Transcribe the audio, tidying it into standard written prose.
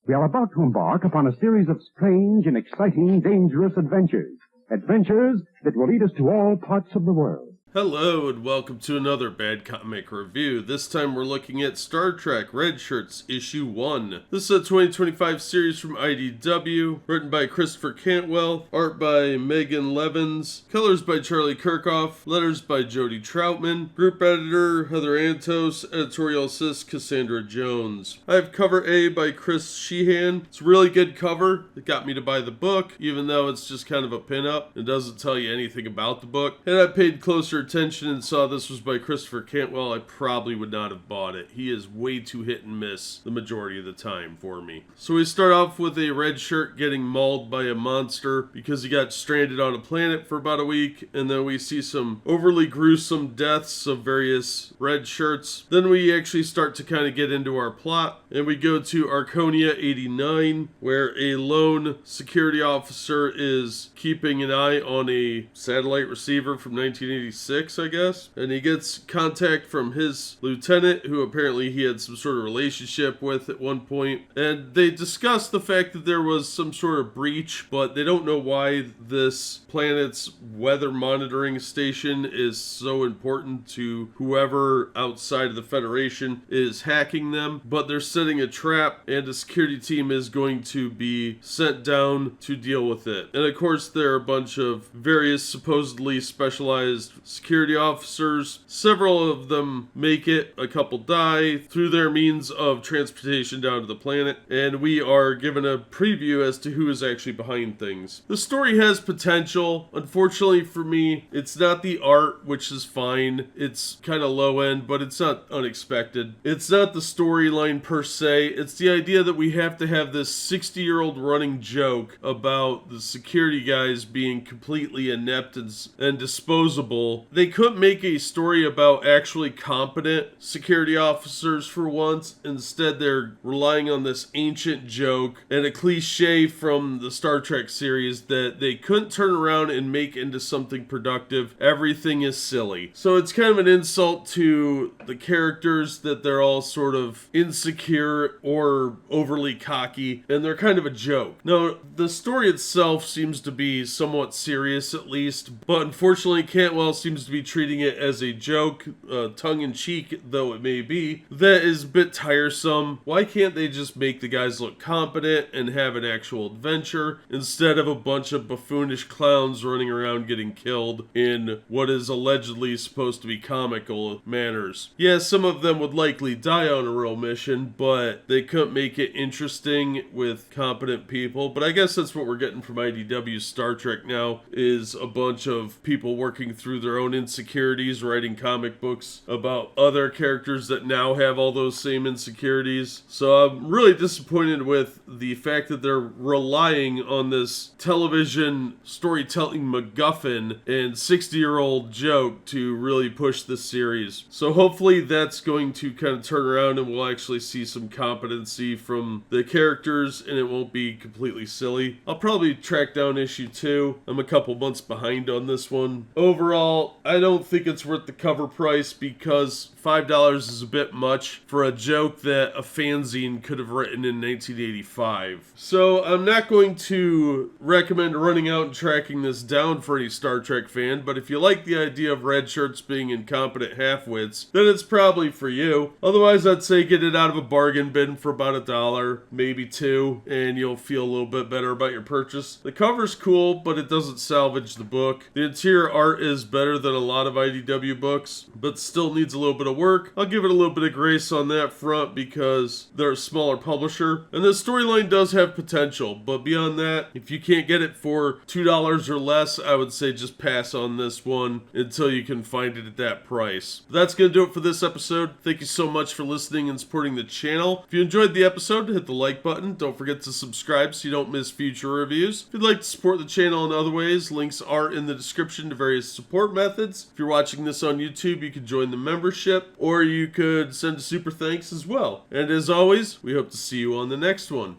We are about to embark upon a series of strange and exciting, dangerous adventures. Adventures that will lead us to all parts of the world. Hello and welcome to another Bad Comic Review. This time we're looking at Star Trek Red Shirts Issue 1. This is a 2025 series from IDW, written by Christopher Cantwell, art by Medan Levens, colors by Charlie Kirkoff, letters by Jodie Troutman, group editor Heather Antos, editorial assist Cassandra Jones. I have cover A by Chris Shehan. It's a really good cover. It got me to buy the book, even though it's just kind of a pinup. It doesn't tell you anything about the book. And I paid closer attention and saw this was by Christopher Cantwell, I probably would not have bought it. He is way too hit and miss the majority of the time for me. So we start off with a red shirt getting mauled by a monster because he got stranded on a planet for about a week, and then we see some overly gruesome deaths of various red shirts. Then we actually start to kind of get into our plot, and we go to Arconia 89, where a lone security officer is keeping an eye on a satellite receiver from 1986, I guess, and he gets contact from his lieutenant, who apparently he had some sort of relationship with at one point, and they discuss the fact that there was some sort of breach, but they don't know why this planet's weather monitoring station is so important to whoever outside of the Federation is hacking them, but they're setting a trap, and a security team is going to be sent down to deal with it. And of course, there are a bunch of various supposedly specialized security officers. Several of them make it, a couple die through their means of transportation down to the planet, and we are given a preview as to who is actually behind things. The story has potential. Unfortunately for me, it's not the art, which is fine. It's kind of low end, but it's not unexpected. It's not the storyline per se. It's the idea that we have to have this 60-year-old running joke about the security guys being completely inept and disposable. They couldn't make a story about actually competent security officers for once. Instead, they're relying on this ancient joke and a cliche from the Star Trek series that they couldn't turn around and make into something productive. Everything is silly. So it's kind of an insult to the characters that they're all sort of insecure or overly cocky, and they're kind of a joke. Now, the story itself seems to be somewhat serious at least, but unfortunately Cantwell seems to be treating it as a joke, tongue-in-cheek though it may be, that is a bit tiresome. Why can't they just make the guys look competent and have an actual adventure instead of a bunch of buffoonish clowns running around getting killed in what is allegedly supposed to be comical manners? Yeah, some of them would likely die on a real mission, but they couldn't make it interesting with competent people. But I guess that's what we're getting from IDW's Star Trek now, is a bunch of people working through their own insecurities, writing comic books about other characters that now have all those same insecurities. So I'm really disappointed with the fact that they're relying on this television storytelling MacGuffin and 60-year-old joke to really push this series. So hopefully that's going to kind of turn around and we'll actually see some competency from the characters and it won't be completely silly. I'll probably track down issue 2. I'm a couple months behind on this one. Overall, I don't think it's worth the cover price because $5 is a bit much for a joke that a fanzine could have written in 1985. So I'm not going to recommend running out and tracking this down for any Star Trek fan, but if you like the idea of red shirts being incompetent halfwits, then it's probably for you. Otherwise, I'd say get it out of a bargain bin for about $1, maybe $2, and you'll feel a little bit better about your purchase. The cover's cool, but it doesn't salvage the book. The interior art is better than a lot of IDW books, but still needs a little bit of work. I'll give it a little bit of grace on that front because they're a smaller publisher, and the storyline does have potential, but beyond that, if you can't get it for $2 or less, I would say just pass on this one until you can find it at that price. But that's going to do it for this episode. Thank you so much for listening and supporting the channel. If you enjoyed the episode, hit the like button. Don't forget to subscribe so you don't miss future reviews. If you'd like to support the channel in other ways, links are in the description to various support methods. If you're watching this on YouTube, you can join the membership, or you could send a super thanks as well. And as always, we hope to see you on the next one.